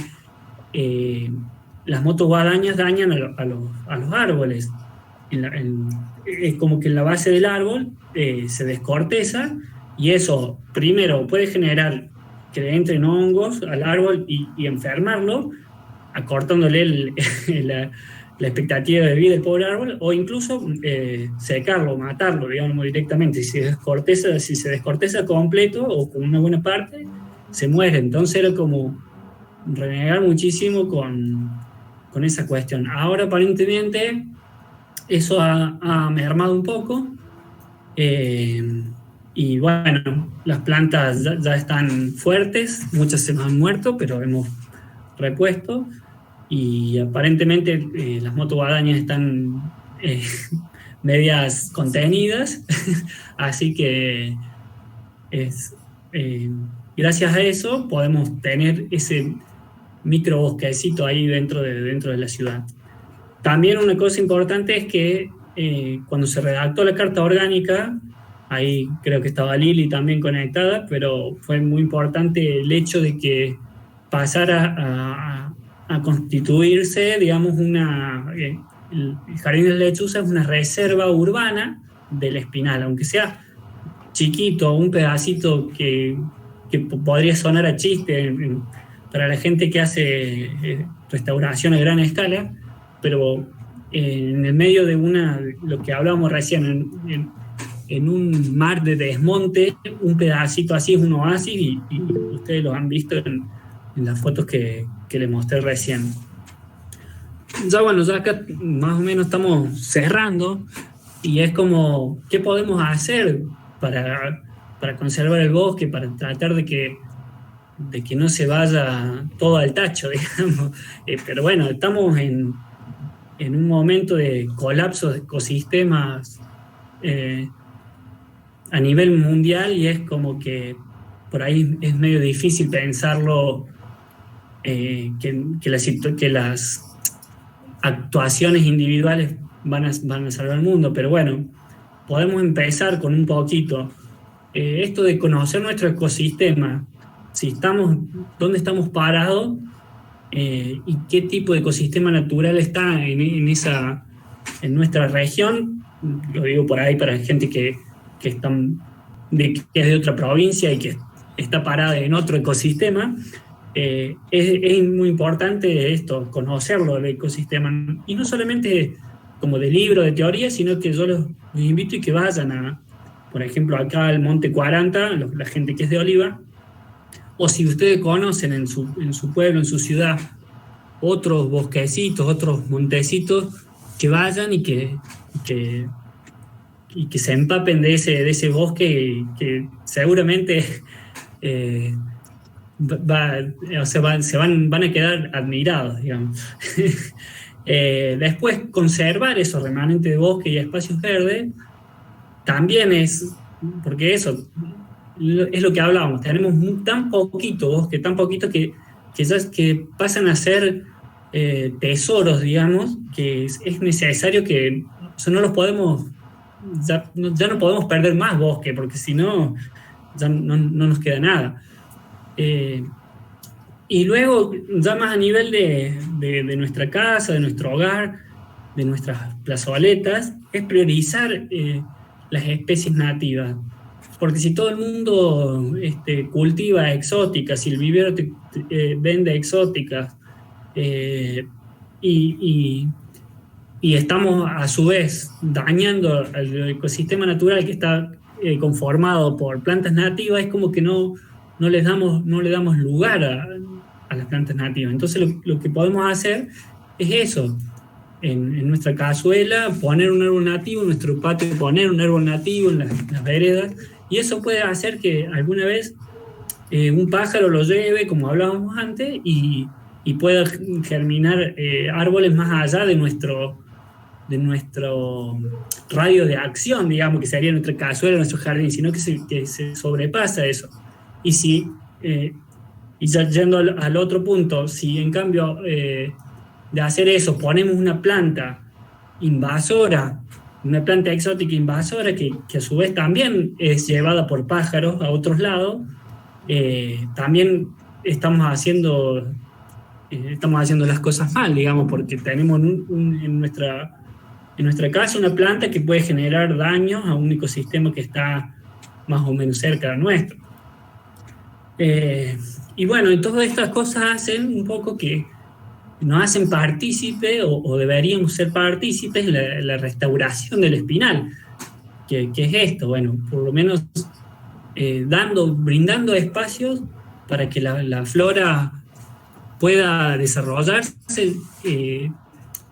las motoguadañas dañan a los árboles. Es como que en la base del árbol se descorteza, y eso primero puede generar que le entren hongos al árbol y enfermarlo, acortándole la expectativa de vida del pobre árbol, o incluso secarlo, matarlo, digamos, directamente. Si se descorteza completo o con una buena parte, se muere. Entonces era como renegar muchísimo con esa cuestión. Ahora aparentemente eso ha mermado un poco, y bueno, las plantas ya están fuertes, muchas se nos han muerto, pero hemos repuesto, y aparentemente las motoguadañas están medias contenidas, así que gracias a eso podemos tener ese micro bosquecito ahí dentro de la ciudad. También una cosa importante es que cuando se redactó la Carta Orgánica, ahí creo que estaba Lili también conectada, pero fue muy importante el hecho de que pasara a constituirse, digamos, el Jardín de la Lechuza es una reserva urbana del Espinal, aunque sea chiquito, un pedacito que podría sonar a chiste para la gente que hace restauración a gran escala, pero en el medio de lo que hablábamos recién, en un mar de desmonte, un pedacito así es un oasis, y ustedes lo han visto en las fotos que les mostré recién. Ya bueno, ya acá más o menos estamos cerrando, y es como, ¿qué podemos hacer para conservar el bosque, para tratar de que no se vaya todo al tacho, digamos? Pero bueno, estamos en un momento de colapso de ecosistemas a nivel mundial, y es como que por ahí es medio difícil pensarlo, que las actuaciones individuales van a salvar el mundo, pero bueno, podemos empezar con un poquito. Esto de conocer nuestro ecosistema, dónde estamos parados, y qué tipo de ecosistema natural está en nuestra región. Lo digo por ahí para gente que es de otra provincia y que está parada en otro ecosistema. Es muy importante esto, conocerlo, el ecosistema, y no solamente como de libro, de teoría, sino que yo los invito y que vayan por ejemplo, acá al Monte 40, la gente que es de Oliva, o si ustedes conocen en su pueblo, en su ciudad, otros bosquecitos, otros montecitos, que vayan y que se empapen de ese bosque, que seguramente van a quedar admirados, digamos. Después, conservar esos remanentes de bosque y espacios verdes también porque eso es lo que hablábamos, tenemos tan poquito bosque, tan poquito que pasan a ser tesoros, digamos, que es necesario que, o sea, no los podemos, ya no podemos perder más bosque, porque si no, ya no nos queda nada. Y luego, ya más a nivel de nuestra casa, de nuestro hogar, de nuestras plazoletas, es priorizar las especies nativas. Porque si todo el mundo cultiva exóticas, si el vivero vende exóticas, y estamos a su vez dañando el ecosistema natural que está conformado por plantas nativas, es como que no le damos lugar a las plantas nativas. Entonces lo que podemos hacer es eso. En nuestra cazuela poner un árbol nativo, en nuestro patio poner un árbol nativo, en las veredas, y eso puede hacer que alguna vez un pájaro lo lleve, como hablábamos antes, y pueda germinar árboles más allá de nuestro radio de acción, digamos, que sería nuestra cazuela, nuestro jardín, sino que se sobrepasa eso. Y ya yendo al otro punto, si en cambio de hacer eso ponemos una planta invasora una planta exótica invasora que a su vez también es llevada por pájaros a otros lados. También estamos haciendo las cosas mal, digamos, porque tenemos en nuestra casa una planta que puede generar daños a un ecosistema que está más o menos cerca de nuestro. Y bueno, y todas estas cosas hacen un poco que nos hacen partícipes o deberíamos ser partícipes de la restauración del espinal. ¿Qué es esto? Bueno, por lo menos brindando espacios para que la flora pueda desarrollarse.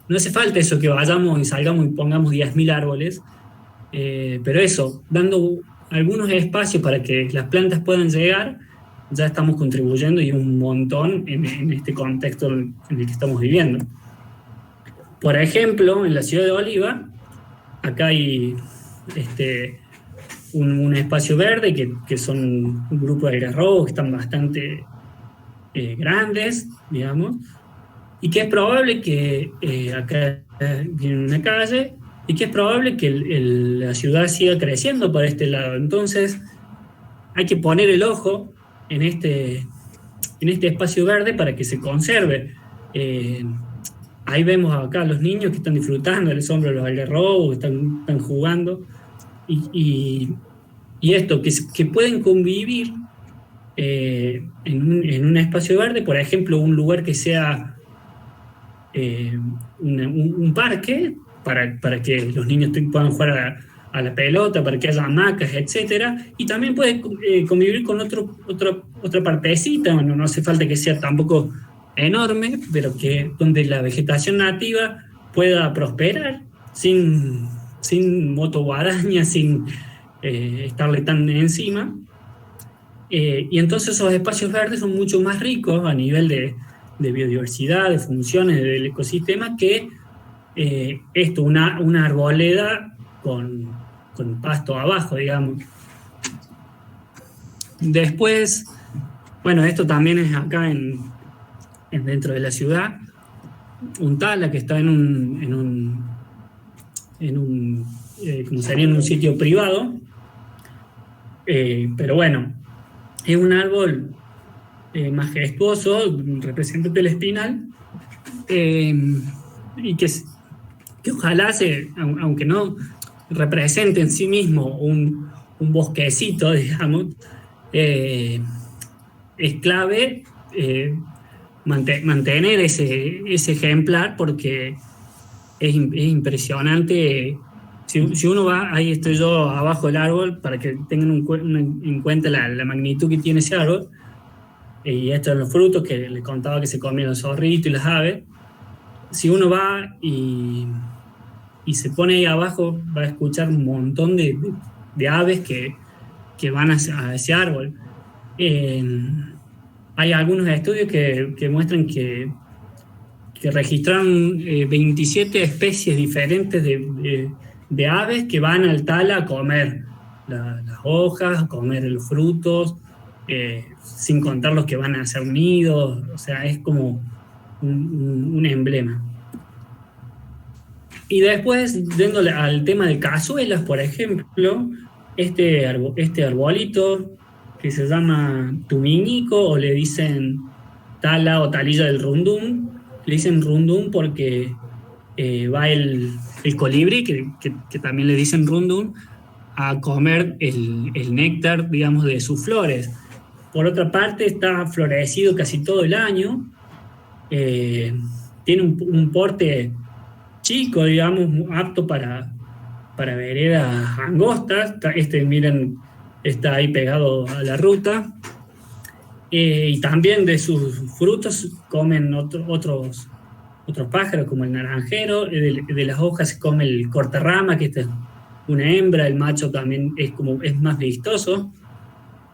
No hace falta eso que vayamos y salgamos y pongamos 10.000 árboles, pero eso, dando algunos espacios para que las plantas puedan llegar, ya estamos contribuyendo y un montón en este contexto en el que estamos viviendo. Por ejemplo, en la ciudad de Oliva, acá hay un espacio verde que son un grupo de algarrobos que están bastante grandes, digamos, y que es probable que acá viene una calle y que es probable que la ciudad siga creciendo por este lado. Entonces hay que poner el ojo en este espacio verde para que se conserve. Ahí vemos acá a los niños que están disfrutando del sombra de los algarrobos, están jugando, y esto, que pueden convivir en un espacio verde, por ejemplo, un lugar que sea un parque para que los niños puedan jugar a la pelota, para que haya hamacas, etcétera, y también puede convivir con otra partecita. Bueno, no hace falta que sea tampoco enorme, pero que donde la vegetación nativa pueda prosperar sin motoguadaña, sin estarle tan encima. Y entonces esos espacios verdes son mucho más ricos a nivel de biodiversidad, de funciones del ecosistema, que una arboleda con pasto abajo, digamos. Después, bueno, esto también es acá dentro de la ciudad, un tala que está como sería en un sitio privado, pero bueno, es un árbol majestuoso, representante del espinal, y que ojalá aunque no represente en sí mismo un bosquecito, digamos, es clave mantener ese ejemplar, porque es impresionante. Si uno va, ahí estoy yo abajo del árbol, para que tengan en cuenta la magnitud que tiene ese árbol. Y estos son los frutos que les contaba que se comían los zorritos y las aves. Si uno va y se pone ahí abajo, va a escuchar un montón de aves que van a ese árbol. Hay algunos estudios que muestran que registraron 27 especies diferentes de aves que van al tala a comer las hojas, a comer los frutos, sin contar los que van a hacer nidos. O sea, es como un emblema. Y después, yéndole al tema de cazuelas, por ejemplo, este arbolito que se llama tumiñico, o le dicen tala o talilla del rundún, le dicen rundún porque va el colibrí, que también le dicen rundún, a comer el néctar, digamos, de sus flores. Por otra parte, está florecido casi todo el año, tiene un porte chico, digamos, apto para veredas angostas. Miren, está ahí pegado a la ruta, y también de sus frutos comen otros pájaros, como el naranjero. De las hojas se come el cortarrama, que es una hembra. El macho también es más vistoso,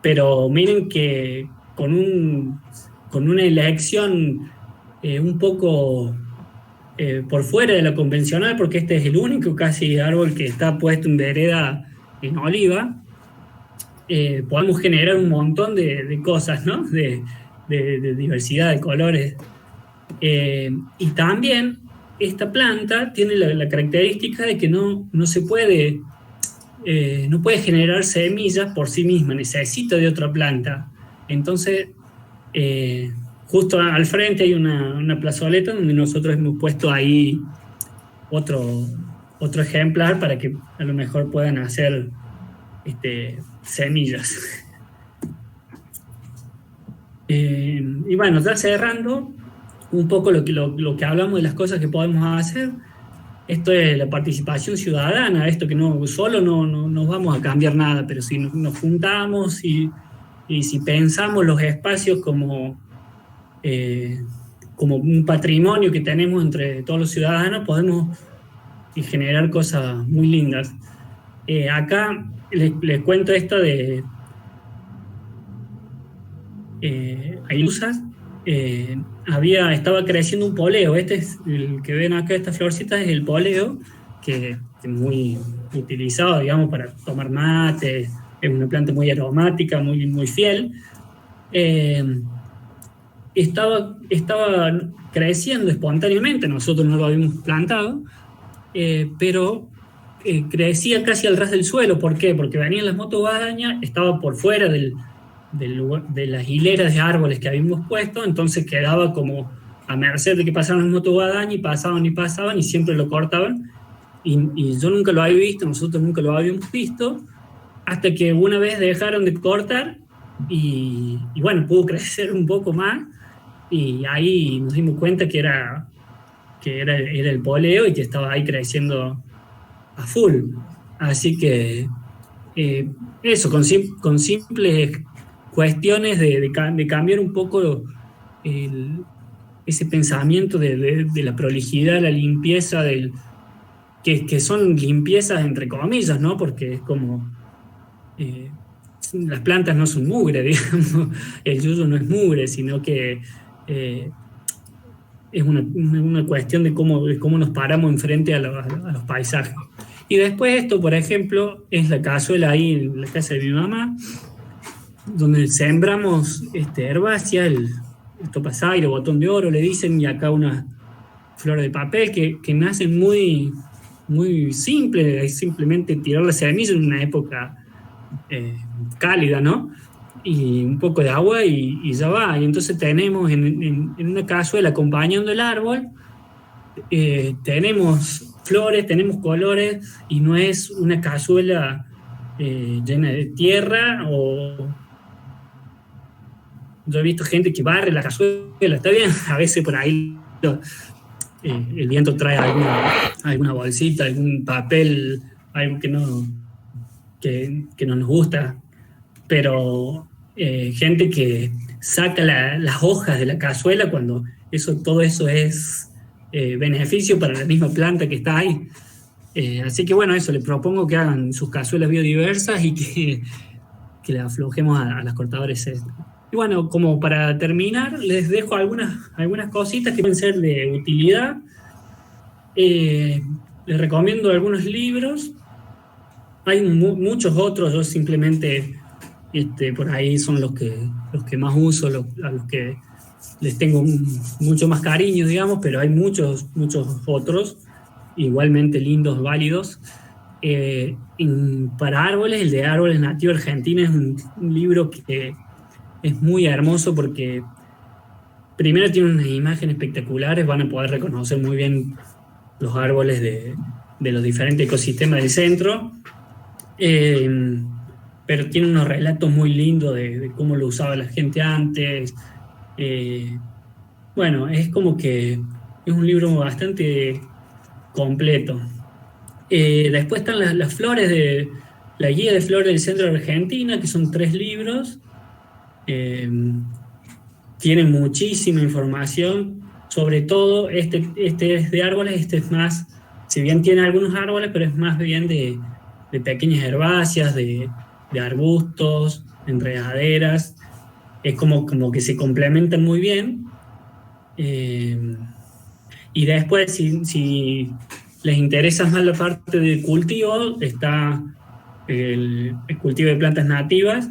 pero miren que con una elección un poco por fuera de lo convencional, porque este es el único casi árbol que está puesto en vereda en Oliva, podemos generar un montón de cosas, ¿no? De diversidad de colores. Y también esta planta tiene la característica de que no se puede, no puede generar semillas por sí misma, necesita de otra planta. Entonces, justo al frente hay una plazoleta donde nosotros hemos puesto ahí otro ejemplar para que a lo mejor puedan hacer semillas. Y bueno, ya cerrando un poco lo que hablamos de las cosas que podemos hacer, esto es la participación ciudadana, esto que solo no vamos a cambiar nada, pero si nos juntamos y si pensamos los espacios como un patrimonio que tenemos entre todos los ciudadanos, podemos generar cosas muy lindas. Acá les cuento esto de Ayusas. Estaba creciendo un poleo. Este es el que ven acá, estas florcitas, es el poleo, que es muy utilizado, digamos, para tomar mate. Es una planta muy aromática, muy, muy fiel. Estaba creciendo espontáneamente, nosotros no lo habíamos plantado, pero crecía casi al ras del suelo. ¿Por qué? Porque venían las motoguadañas, estaba por fuera de las hileras de árboles que habíamos puesto, entonces quedaba como a merced de que pasaban las motoguadañas, y pasaban, y siempre lo cortaban, y yo nunca lo había visto, nosotros nunca lo habíamos visto, hasta que una vez dejaron de cortar, y bueno, pudo crecer un poco más, y ahí nos dimos cuenta que era el poleo y que estaba ahí creciendo a full. Así que eso, con simples cuestiones de cambiar un poco ese pensamiento de la prolijidad, la limpieza, que son limpiezas entre comillas, ¿no? Porque es como las plantas no son mugre, digamos, el yuyo no es mugre, sino que es una cuestión de cómo nos paramos enfrente a los paisajes. Y después esto, por ejemplo, es la cazuela ahí en la casa de mi mamá, donde sembramos herbácea, el topazaire, botón de oro, le dicen, y acá una flor de papel que nacen muy, muy simple, es simplemente tirar la semilla en una época cálida, ¿no? Y un poco de agua y ya va. Y entonces tenemos en una cazuela acompañando el árbol, tenemos flores, tenemos colores, y no es una cazuela llena de tierra. Yo he visto gente que barre la cazuela, está bien, a veces por ahí el viento trae alguna bolsita, algún papel, algo que no nos gusta, pero gente que saca las hojas de la cazuela cuando todo eso es beneficio para la misma planta que está ahí. Así que bueno, eso, les propongo que hagan sus cazuelas biodiversas y que le aflojemos a las cortadoras. Y bueno, como para terminar, les dejo algunas cositas que pueden ser de utilidad. Les recomiendo algunos libros. Hay muchos otros, yo simplemente por ahí son los que más uso, a los que les tengo mucho más cariño, digamos, pero hay muchos otros igualmente lindos, válidos. Para árboles, el de Árboles Nativos Argentina es un libro que es muy hermoso porque primero tiene unas imágenes espectaculares, van a poder reconocer muy bien los árboles de los diferentes ecosistemas del centro, pero tiene unos relatos muy lindos de cómo lo usaba la gente antes. Bueno, es como que es un libro bastante completo. Después están las flores la guía de flores del centro de Argentina, que son 3 libros. Tienen muchísima información, sobre todo este es de árboles, este es más, si bien tiene algunos árboles, pero es más bien de pequeñas herbáceas, de arbustos, enredaderas. Es como que se complementan muy bien. Y después, si les interesa más la parte de cultivo, está el cultivo de plantas nativas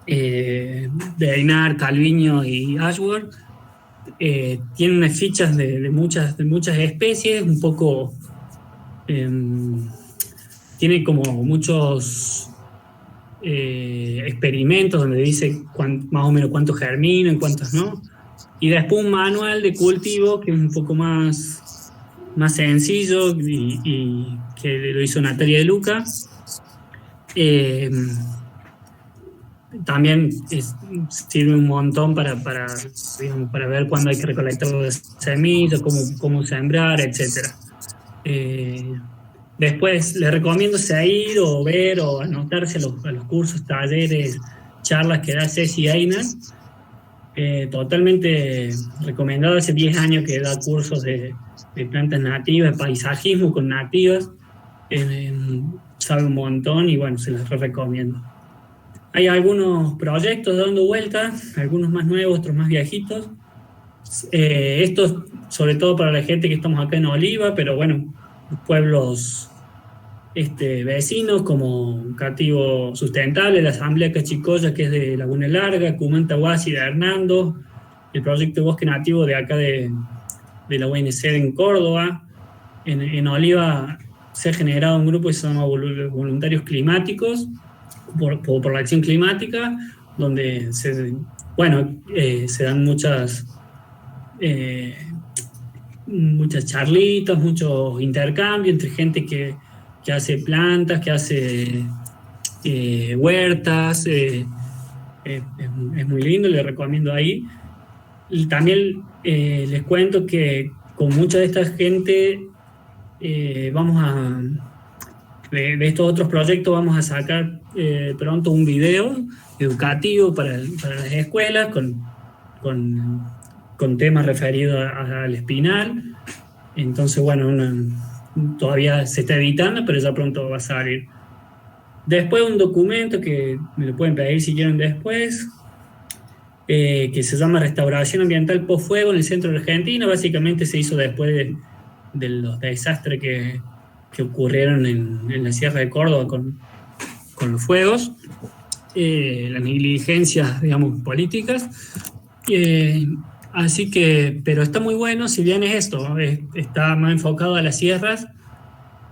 de Einar, Calviño y Ashworth. tiene unas fichas de muchas especies, un poco... tiene como muchos experimentos donde dice más o menos cuántos germinan, cuántos no. Y después un manual de cultivo que es un poco más sencillo y que lo hizo Natalia de Luca. También sirve un montón digamos, para ver cuándo hay que recolectar las semillas, cómo sembrar, etc. Después les recomiendo seguir o ver o anotarse a los cursos, talleres, charlas que da Ceci Einar. Totalmente recomendado. Hace 10 años que da cursos de plantas nativas, paisajismo con nativas. Sabe un montón y bueno, se los recomiendo. Hay algunos proyectos dando vueltas, algunos más nuevos, otros más viejitos. Estos, sobre todo para la gente que estamos acá en Oliva, pero bueno, pueblos vecinos como Cativo Sustentable, la Asamblea Cachicoya, que es de Laguna Larga, Cumanta Huasi de Hernando, el proyecto de Bosque Nativo de acá de la UNC en Córdoba. En Oliva se ha generado un grupo que se llama Voluntarios Climáticos, por la acción climática, donde se dan muchas charlitas, muchos intercambios entre gente que hace plantas, que hace huertas. Es muy lindo, les recomiendo ahí. Y también les cuento que con mucha de esta gente de estos otros proyectos vamos a sacar pronto un video educativo para las escuelas con temas referidos al espinal. Entonces, bueno, todavía se está editando, pero ya pronto va a salir. Después un documento que me lo pueden pedir si quieren después, que se llama Restauración Ambiental Post-Fuego en el centro de Argentina. Básicamente se hizo después de los desastres que ocurrieron en la Sierra de Córdoba con los fuegos, las negligencias, digamos, políticas. Así que, pero está muy bueno, si bien es esto, está más enfocado a las sierras,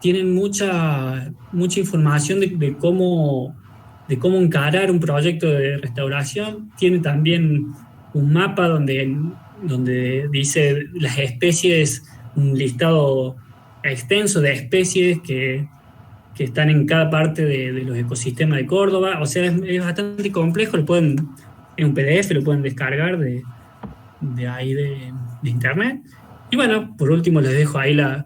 tienen mucha información de cómo encarar un proyecto de restauración. Tiene también un mapa donde dice las especies, un listado extenso de especies que están en cada parte de los ecosistemas de Córdoba. O sea, es bastante complejo, en un PDF lo pueden descargar de ahí de internet. Y bueno, por último les dejo ahí las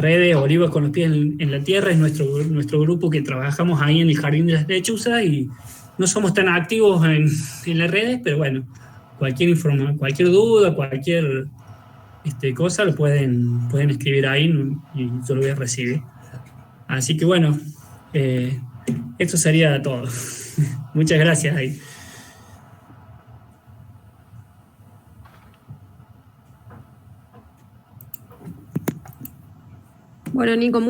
redes. Olivos con los pies en la tierra es nuestro grupo que trabajamos ahí en el Jardín de las Lechuzas, y no somos tan activos en las redes, pero bueno, cualquier duda, cualquier cosa lo pueden escribir ahí y yo lo voy a recibir. Así que bueno, esto sería todo. Muchas gracias ahí. Bueno, Nico,